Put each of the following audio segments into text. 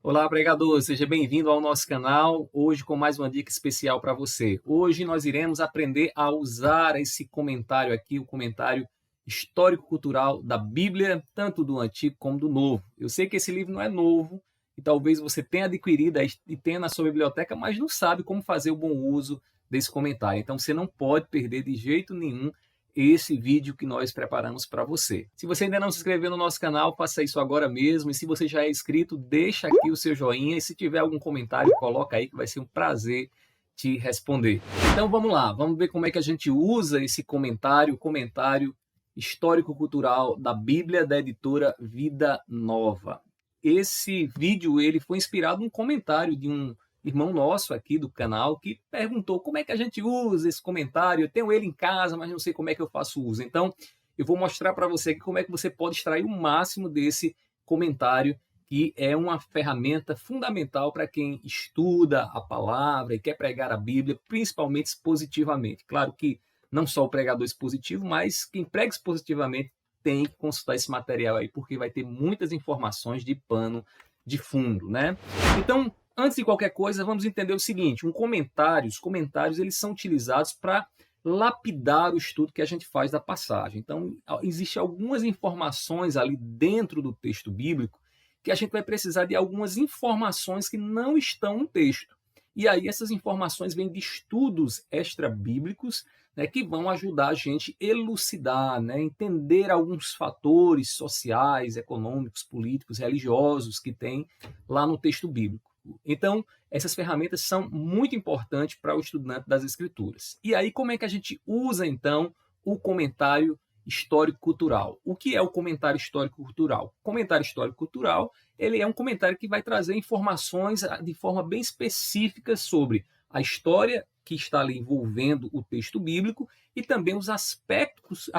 Olá, pregador, seja bem-vindo ao nosso canal. Hoje com mais uma dica especial para você. Hoje nós iremos aprender a usar esse comentário aqui, o comentário histórico-cultural da Bíblia, tanto do Antigo como do Novo. Eu sei que esse livro não é novo e talvez você tenha adquirido e tenha na sua biblioteca, mas não sabe como fazer o bom uso desse comentário. Então você não pode perder de jeito nenhum esse vídeo que nós preparamos para você. Se você ainda não se inscreveu no nosso canal, faça isso agora mesmo. E se você já é inscrito, deixa aqui o seu joinha. E se tiver algum comentário, coloca aí que vai ser um prazer te responder. Então vamos lá, vamos ver como é que a gente usa esse comentário, o comentário histórico-cultural da Bíblia da editora Vida Nova. Esse vídeo ele foi inspirado num comentário de um irmão nosso aqui do canal que perguntou como é que a gente usa esse comentário. Eu tenho ele em casa, mas não sei como é que eu faço uso. Então, eu vou mostrar para você aqui como é que você pode extrair o máximo desse comentário, que é uma ferramenta fundamental para quem estuda a palavra e quer pregar a Bíblia, principalmente expositivamente. Claro que não só o pregador expositivo, mas quem prega expositivamente tem que consultar esse material aí, porque vai ter muitas informações de pano de fundo, né? Então, antes de qualquer coisa, vamos entender o seguinte: os comentários eles são utilizados para lapidar o estudo que a gente faz da passagem. Então, existem algumas informações ali dentro do texto bíblico que a gente vai precisar de algumas informações que não estão no texto. E aí essas informações vêm de estudos extra-bíblicos, né, que vão ajudar a gente a elucidar, né, entender alguns fatores sociais, econômicos, políticos, religiosos que tem lá no texto bíblico. Então, essas ferramentas são muito importantes para o estudante das Escrituras. E aí, como é que a gente usa, então, o comentário histórico-cultural? O que é o comentário histórico-cultural? O comentário histórico-cultural ele é um comentário que vai trazer informações de forma bem específica sobre a história que está ali envolvendo o texto bíblico e também os aspectos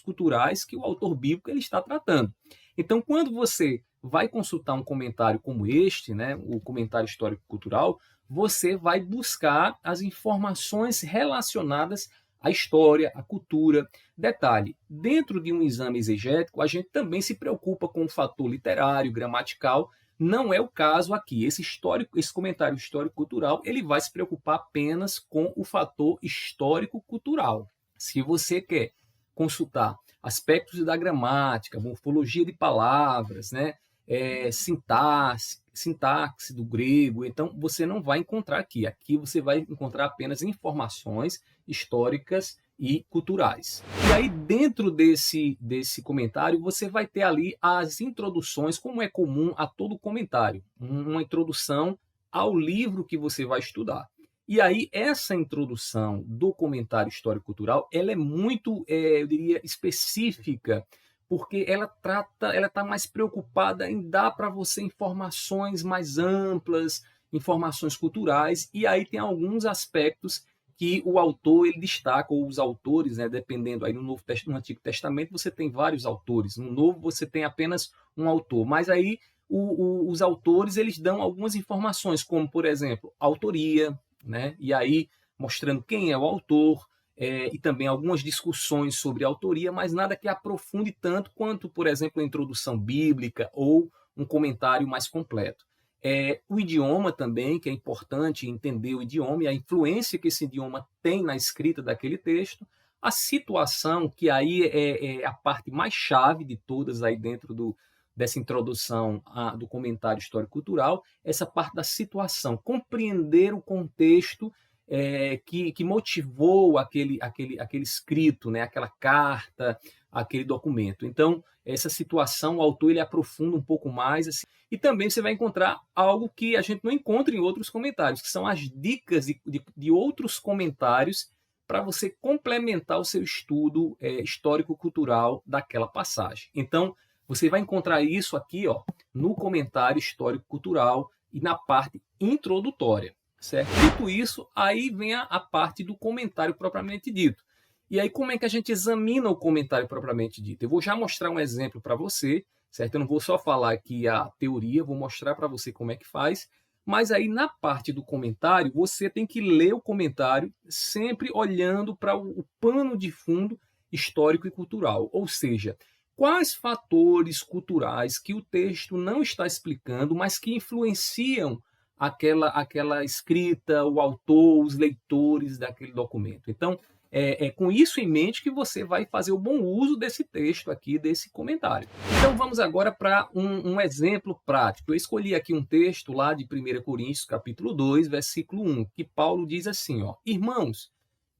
culturais que o autor bíblico ele está tratando. Então, quando você vai consultar um comentário como este, né, o comentário histórico-cultural, você vai buscar as informações relacionadas à história, à cultura. Detalhe, dentro de um exame exegético, a gente também se preocupa com o fator literário, gramatical. Não é o caso aqui. Esse comentário histórico-cultural, ele vai se preocupar apenas com o fator histórico-cultural. Se você quer consultar aspectos da gramática, morfologia de palavras, né, sintaxe do grego, então você não vai encontrar aqui. Aqui você vai encontrar apenas informações históricas e culturais. E aí, dentro desse comentário, você vai ter ali as introduções, como é comum a todo comentário, uma introdução ao livro que você vai estudar. E aí, essa introdução do comentário histórico-cultural, ela é muito, eu diria, específica, porque ela está mais preocupada em dar para você informações mais amplas, informações culturais, e aí tem alguns aspectos que o autor ele destaca, ou os autores, né, dependendo, aí no Antigo Testamento você tem vários autores, no Novo você tem apenas um autor, mas aí os autores eles dão algumas informações, como por exemplo, autoria, né, e aí mostrando quem é o autor, e também algumas discussões sobre autoria, mas nada que aprofunde tanto quanto, por exemplo, a introdução bíblica ou um comentário mais completo. O idioma também, que é importante entender o idioma e a influência que esse idioma tem na escrita daquele texto. A situação, que aí é a parte mais chave de todas aí dentro dessa introdução do comentário histórico-cultural, essa parte da situação, compreender o contexto que motivou aquele escrito, né, aquela carta, aquele documento. Então, essa situação, o autor ele aprofunda um pouco mais. Assim, e também você vai encontrar algo que a gente não encontra em outros comentários, que são as dicas de outros comentários para você complementar o seu estudo histórico-cultural daquela passagem. Então, você vai encontrar isso aqui no comentário histórico-cultural e na parte introdutória. Certo? Dito isso, aí vem a parte do comentário propriamente dito. E aí, como é que a gente examina o comentário propriamente dito? Eu vou já mostrar um exemplo para você, certo? Eu não vou só falar aqui a teoria, vou mostrar para você como é que faz. Mas aí, na parte do comentário, você tem que ler o comentário sempre olhando para o pano de fundo histórico e cultural. Ou seja, quais fatores culturais que o texto não está explicando, mas que influenciam aquela escrita, o autor, os leitores daquele documento. Então, é com isso em mente que você vai fazer o bom uso desse texto aqui, desse comentário. Então, vamos agora para um exemplo prático. Eu escolhi aqui um texto lá de 1 Coríntios, capítulo 2, versículo 1, que Paulo diz assim, ó: Irmãos,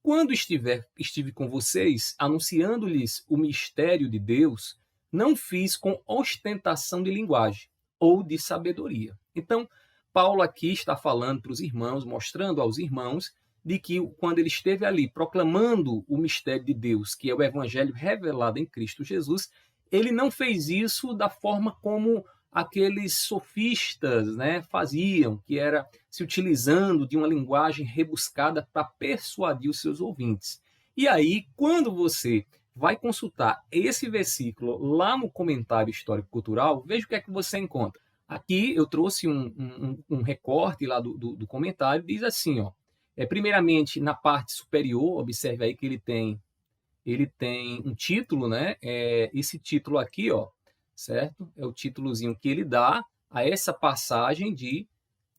quando estive com vocês, anunciando-lhes o mistério de Deus, não fiz com ostentação de linguagem ou de sabedoria. Então, Paulo aqui está falando para os irmãos, mostrando aos irmãos, de que quando ele esteve ali proclamando o mistério de Deus, que é o evangelho revelado em Cristo Jesus, ele não fez isso da forma como aqueles sofistas, né, faziam, que era se utilizando de uma linguagem rebuscada para persuadir os seus ouvintes. E aí, quando você vai consultar esse versículo lá no comentário histórico-cultural, veja o que é que você encontra. Aqui eu trouxe um recorte lá do comentário, diz assim, ó, primeiramente na parte superior, observe aí que ele tem um título, né? Esse título aqui, ó, certo? É o títulozinho que ele dá a essa passagem de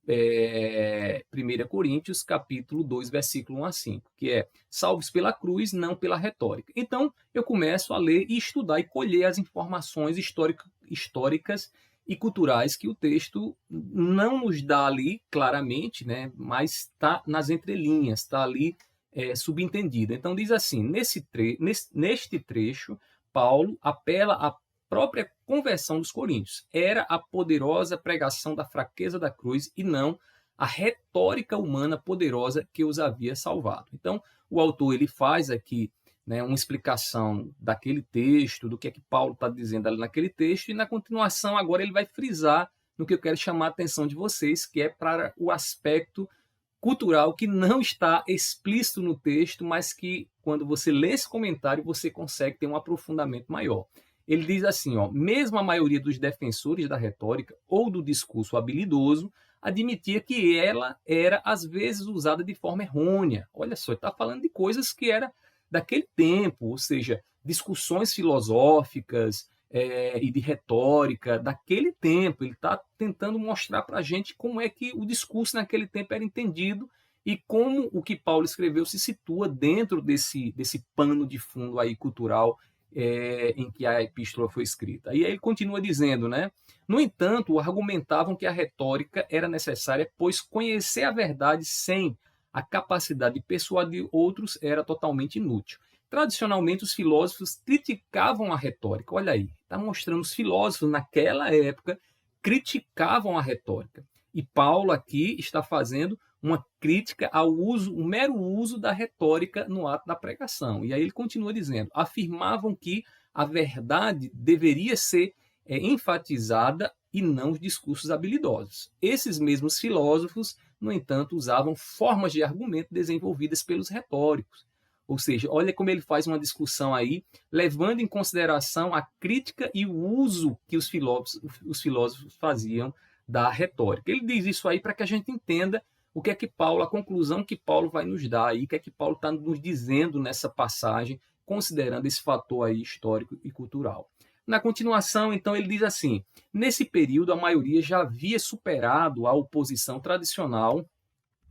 1 Coríntios, capítulo 2, versículo 1 a 5, que é salvos pela cruz, não pela retórica. Então, eu começo a ler e estudar e colher as informações históricas e culturais que o texto não nos dá ali claramente, né, mas está nas entrelinhas, está ali subentendido. Então, diz assim, neste trecho, Paulo apela à própria conversão dos coríntios. Era a poderosa pregação da fraqueza da cruz e não a retórica humana poderosa que os havia salvado. Então, o autor ele faz aqui, né, uma explicação daquele texto, do que é que Paulo está dizendo ali naquele texto, e na continuação agora ele vai frisar no que eu quero chamar a atenção de vocês, que é para o aspecto cultural que não está explícito no texto, mas que quando você lê esse comentário você consegue ter um aprofundamento maior. Ele diz assim, ó, mesmo a maioria dos defensores da retórica ou do discurso habilidoso admitia que ela era às vezes usada de forma errônea. Olha só, ele está falando de coisas que era daquele tempo, ou seja, discussões filosóficas e de retórica daquele tempo. Ele está tentando mostrar para a gente como é que o discurso naquele tempo era entendido e como o que Paulo escreveu se situa dentro desse pano de fundo aí cultural em que a epístola foi escrita. E aí ele continua dizendo, né? No entanto, argumentavam que a retórica era necessária, pois conhecer a verdade sem a capacidade de persuadir outros era totalmente inútil. Tradicionalmente, os filósofos criticavam a retórica. Olha aí, está mostrando os filósofos naquela época criticavam a retórica. E Paulo aqui está fazendo uma crítica ao o mero uso da retórica no ato da pregação. E aí ele continua dizendo, afirmavam que a verdade deveria ser enfatizada e não os discursos habilidosos. Esses mesmos filósofos, no entanto, usavam formas de argumento desenvolvidas pelos retóricos. Ou seja, olha como ele faz uma discussão aí, levando em consideração a crítica e o uso que os filósofos faziam da retórica. Ele diz isso aí para que a gente entenda o que é que Paulo, a conclusão que Paulo vai nos dar aí, o que é que Paulo está nos dizendo nessa passagem, considerando esse fator aí histórico e cultural. Na continuação, então, ele diz assim, nesse período a maioria já havia superado a oposição tradicional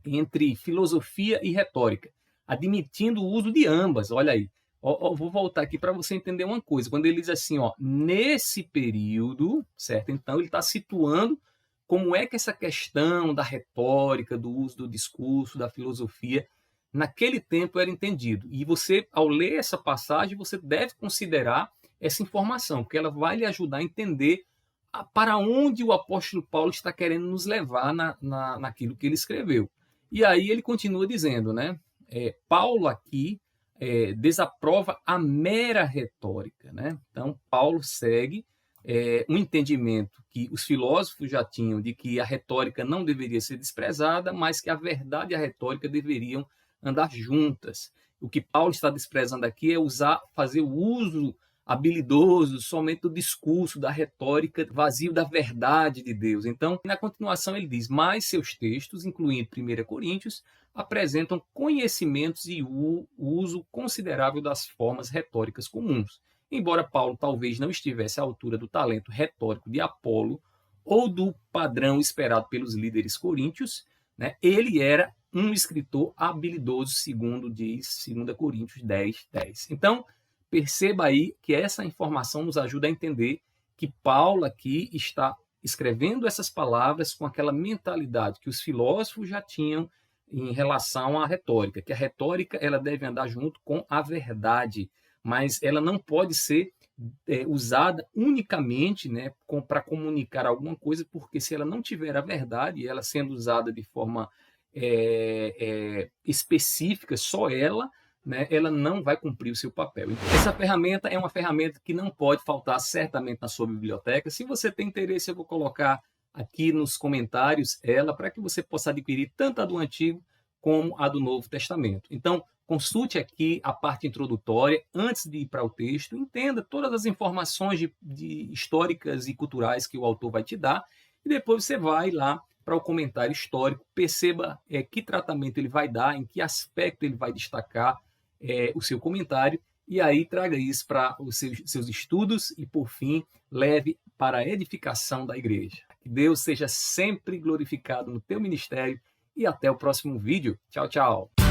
entre filosofia e retórica, admitindo o uso de ambas. Olha aí, vou voltar aqui para você entender uma coisa. Quando ele diz assim, ó, nesse período, certo? Então, ele está situando como é que essa questão da retórica, do uso do discurso, da filosofia, naquele tempo era entendido. E você, ao ler essa passagem, você deve considerar essa informação, porque ela vai lhe ajudar a entender para onde o apóstolo Paulo está querendo nos levar naquilo que ele escreveu. E aí ele continua dizendo, né? Paulo aqui desaprova a mera retórica, né? Então, Paulo segue um entendimento que os filósofos já tinham de que a retórica não deveria ser desprezada, mas que a verdade e a retórica deveriam andar juntas. O que Paulo está desprezando aqui é fazer o uso habilidoso somente do discurso, da retórica, vazio da verdade de Deus. Então, na continuação ele diz, mas seus textos, incluindo 1 Coríntios, apresentam conhecimentos e o uso considerável das formas retóricas comuns. embora Paulo talvez não estivesse à altura do talento retórico de Apolo ou do padrão esperado pelos líderes coríntios, né, ele era um escritor habilidoso, segundo diz 2 Coríntios 10, 10. Então, perceba aí que essa informação nos ajuda a entender que Paulo aqui está escrevendo essas palavras com aquela mentalidade que os filósofos já tinham em relação à retórica, que a retórica ela deve andar junto com a verdade, mas ela não pode ser usada unicamente, né, para comunicar alguma coisa, porque se ela não tiver a verdade, ela sendo usada de forma específica, só ela, né, ela não vai cumprir o seu papel. Então, essa ferramenta é uma ferramenta que não pode faltar certamente na sua biblioteca. Se você tem interesse, eu vou colocar aqui nos comentários ela para que você possa adquirir tanto a do Antigo como a do Novo Testamento. Então, consulte aqui a parte introdutória antes de ir para o texto, entenda todas as informações de históricas e culturais que o autor vai te dar e depois você vai lá para o comentário histórico, perceba que tratamento ele vai dar, em que aspecto ele vai destacar o seu comentário, e aí traga isso para os seus estudos e, por fim, leve para a edificação da igreja. Que Deus seja sempre glorificado no teu ministério e até o próximo vídeo. Tchau, tchau!